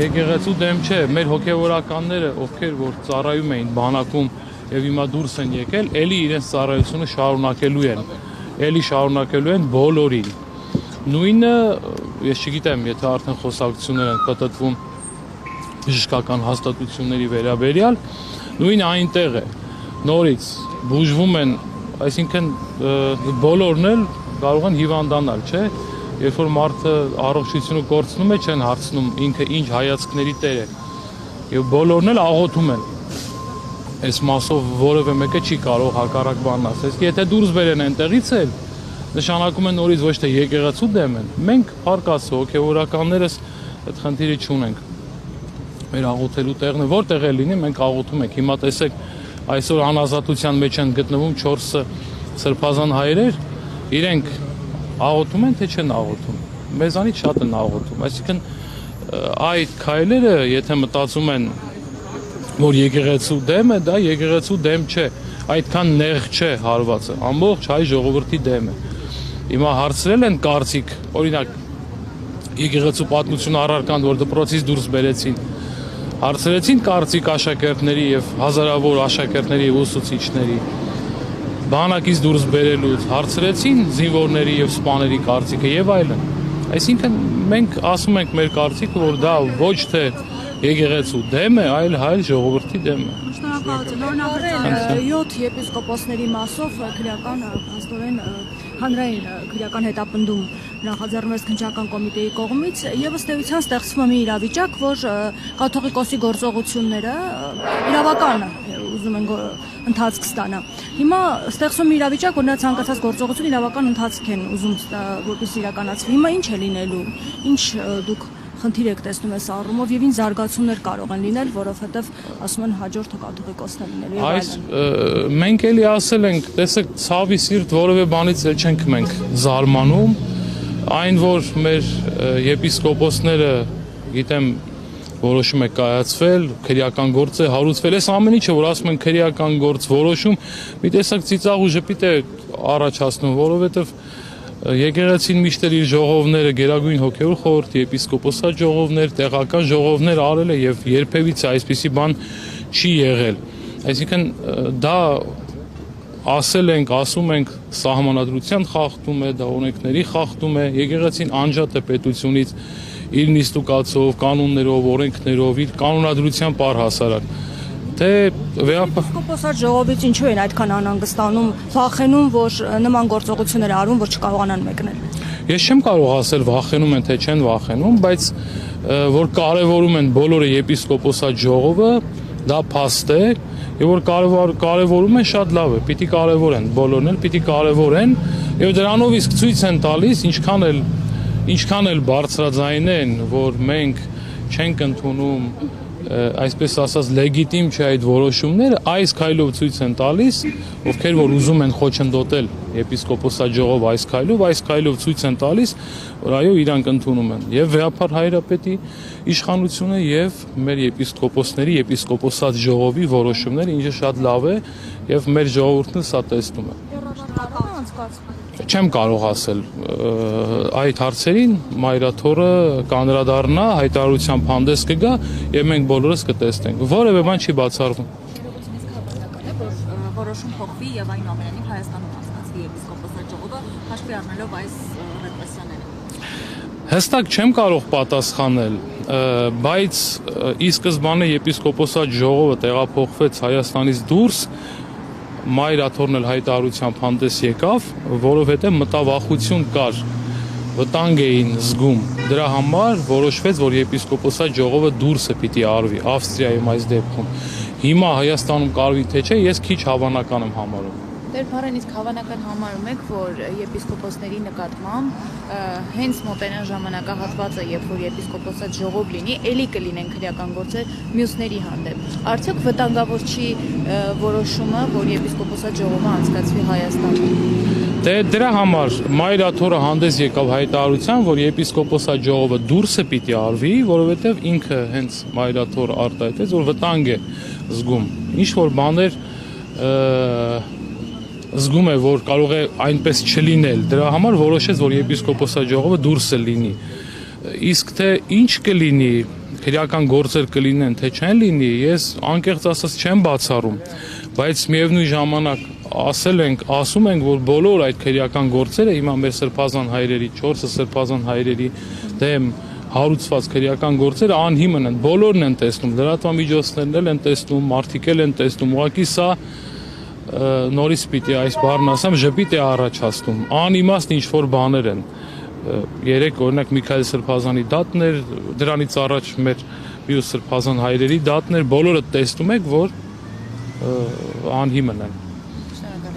եկեղեցու դեմ չէ, մեր հոգևորականները, ովքեր որ ծառայում էին բանակում եւ հիմա դուրս են եկել, էլի իրենց ծառայությունը շարունակելու են բոլորին։ Նույնը, ես չգիտեմ, եթե արդեն խոսակցություններ են պատտվում բժշկական հաստատությունների վերաբերյալ, նույնը այնտեղ է։ Նորից բուժվում են, այսինքն բոլորն էլ կարող են հիվանդանալ, չէ՞։ Երբ որ մարդը առողջությունը կորցնում է, չեն հարցնում ինքը ինչ հայացքների տեր է։ Եվ բոլորն էլ աղոթում են։ Այս մասով որևէ մեկը չի կարող հակառակ բան ասել։ Եթե դուրս բերեն այնտեղից էլ, նշանակում է նորից ոչ թե եկեղեցու դեմ են։ Մենք փառքասը հոգևորականներս այդ խնդիրը չունենք։ Մեր աղոթելու տեղն է, որտեղ է լինի, մենք աղոթում ենք։ Հիմա տեսեք, այսօր անազատության մեջ են գտնվում 4 սրբազան հայրեր, իրենք աղոթում են, թե չեն աղոթում։ Մեզանից շատ են աղոթում։ Այսինքն այդ քայլերը, եթե մտածում են, որ եկեղեցու դեմ է, դա եկեղեցու դեմ չէ, այդքան նեղ չէ հարվածը, ամբողջ հայ ժողովրդի դեմ է։ Հիմա հարցրել են կարծիք, օրինակ եկեղեցու պատմություն առարկան, որ դպրոցից դուրս բերեցին, հարցրեցին կարծիք աշակերտների եւ հազարավոր աշակերտների եւ ուսուցիչների, բանակից դուրս բերելուց, հարցրեցին զինվորների եւ սպաների կարծիքը եւ այլն։ Այսինքն մենք ասում ենք մեր կարծիքը, որ դա ոչ թե եկեղեցու դեմ է, այլ հայ ժողովրդի դեմ է։ Շնորհակալություն։ Օրինակ 7 եպիսկոպոսների մասով քրեական փաստորեն հանրային քրեական հետապնդում նախաձեռնվեց քննչական կոմիտեի կողմից եւ ըստ էության ստեղծվում է մի իրավիճակ, որ կաթողիկոսի գործողությունները իրավական ուզում են ընթացք ստանա։ Հիմա ստեղծվում է իրավիճակ, որ նա ցանկացած գործողություն իրավական ընթացք են ուզում որպես իրականացվի։ Հիմա ինչ է լինելու։ Ինչ դուք խնդիր եք տեսնում այս առումով եւ ինչ զարգացումներ կարող են լինել, որովհետեւ ասում են հաջորդը կաթողիկոսն է լինելու եւ այլն։ Մենք էլի ասել ենք, տեսեք, ցավի սիրտ որևէ բանից էլ չենք մենք զարմանում, այն որ մեր եպիսկոպոսները, գիտեմ, որոշում է կայացվել, քրեական գործ է հարուցվել, այս ամեն ինչը, որ ասում են քրեական գործ որոշում, մի տեսակ ծիծաղ ու ժպիտ է առաջացնում, որովհետեւ եկեղեցին միշտ իր ժողովները, Գերագույն հոգևոր խորհրդի, եպիսկոպոսատ ժողովներ, տեղական ժողովներ արել է եւ երբևիցե այսպիսի բան չի եղել։ Այսինքն դա ասել ենք, ասում ենք, սահմանադրության խախտում է, դա օրենքների խախտում է, եկեղեցին անջատ է պետությունից իր նիստուկացով, կանոններով, օրենքներով, իր կանոնադրության առհասարակ։ Թե եպիսկոպոսատ ժողովից ինչու են այդքան անհանգստանում, վախենում, որ նման գործողություններ արվում, որ չկարողանան մեկնել։ Ես չեմ կարող ասել վախենում են, թե չեն վախենում, բայց որ կարևորում են բոլորը եպիսկոպոսատ ժողովը, դա փաստ է, եւ որ կարևորում են շատ լավ է, պիտի կարևորեն, բոլորն էլ պիտի կարևորեն, եւ դրանով իսկ ցույց են տալիս, ինչքան էլ բարձրաձայն են, որ մենք չենք ընդունում այսպես ասած լեգիտիմ չէ այդ որոշումները, այս քայլով ցույց են տալիս, ովքեր որ ուզում են խոչընդոտել եպիսկոպոսատ ժողով այս քայլով ցույց են տալիս, որ այո, իրանք ընդունում են եւ վեհապար հայրապետի իշխանությունը եւ մեր եպիսկոպոսների, եպիսկոպոսատ ժողովի որոշումները, ինչը շատ լավ է եւ մեր ժողովուրդն սա տեսնում է։ Չեմ կարող ասել այդ հարցերին, մայրաթորը կանրադառնա, հայտարարությամբ հանդես կգա եւ մենք բոլորս կտեսնենք։ Որևէ բան չի բացառվում։ Որոշում փոխվի եւ այնուամենայնիվ Հայաստանում անցկացվի եպիսկոպոսատ ժողովը, հաշվի առնելով այս ռեպրեսիաները։ Հստակ չեմ կարող պատասխանել, բայց ի սկզբանե եպիսկոպոսատ ժողովը տեղափոխվեց Հայաստանից դուրս, մայրաթորն էլ հայտարարությամբ հանդես եկավ, որովհետև մտավախություն կար, վտանգ էին զգում։ Դրա համար որոշվեց, որ եպիսկոպոսատ ժողովը դուրսը պիտի արվի, Ավստրիայում այս դեպքում։ Հիմա Հայաստանում կարվի թե չէ, ես քիչ հավանական եմ համարում։ Դեր Փարեն, իսկ հավանական համարում եք, որ եպիսկոպոսների նկատմամբ հենց մոտենան ժամանակահատվածը, երբ որ եպիսկոպոսատ ժողով լինի, էլի կլինեն քրեական գործեր մյուսների հանդեպ։ Արդյոք վտանգավոր չի որոշումը, որ եպիսկոպոսատ ժողովը անցկացվի Հայաստանում։ Դե դրա համար մայրաթորը հանդես եկավ հայտարարության, որ եպիսկոպոսատ ժողովը դուրսը պիտի արվի, որովհետև ինքը հենց մայրաթորը արտահայտեց, որ վտանգ է զգում։ Ինչ որ բաներ զգում է, որ կարող է այնպես չլինել, դրա համար որոշեց, որ եպիսկոպոսատ ժողովը դուրսը լինի։ Իսկ թե ինչ կլինի, քրեական գործեր կլինեն, թե չեն լինի, ես անկեղծ ասած չեմ բացառում, բայց միևնույն ժամանակ ասում ենք, որ բոլոր այդ քրեական գործերը հիմա մեր սրբազան հայրերի, 4 սրբազան հայրերի դեմ հարուցված քրեական գործերը անհիմն են, բոլորն են տեսնում, լրատվամիջոցներն էլ են տեսնում, մարդիկ էլ են տեսնում, ուղղակի սա նորից պիտի այս բառն ասեմ, ժպիտ է առաջացնում, անիմաստ ինչ-որ բաներ են, երեք օրինակ Միքայել Սրբազանի դատն էր, դրանից առաջ մեր մյուս սրբազան հայրերի դատն էր, բոլորը տեսնում եք, որ անհիմն են։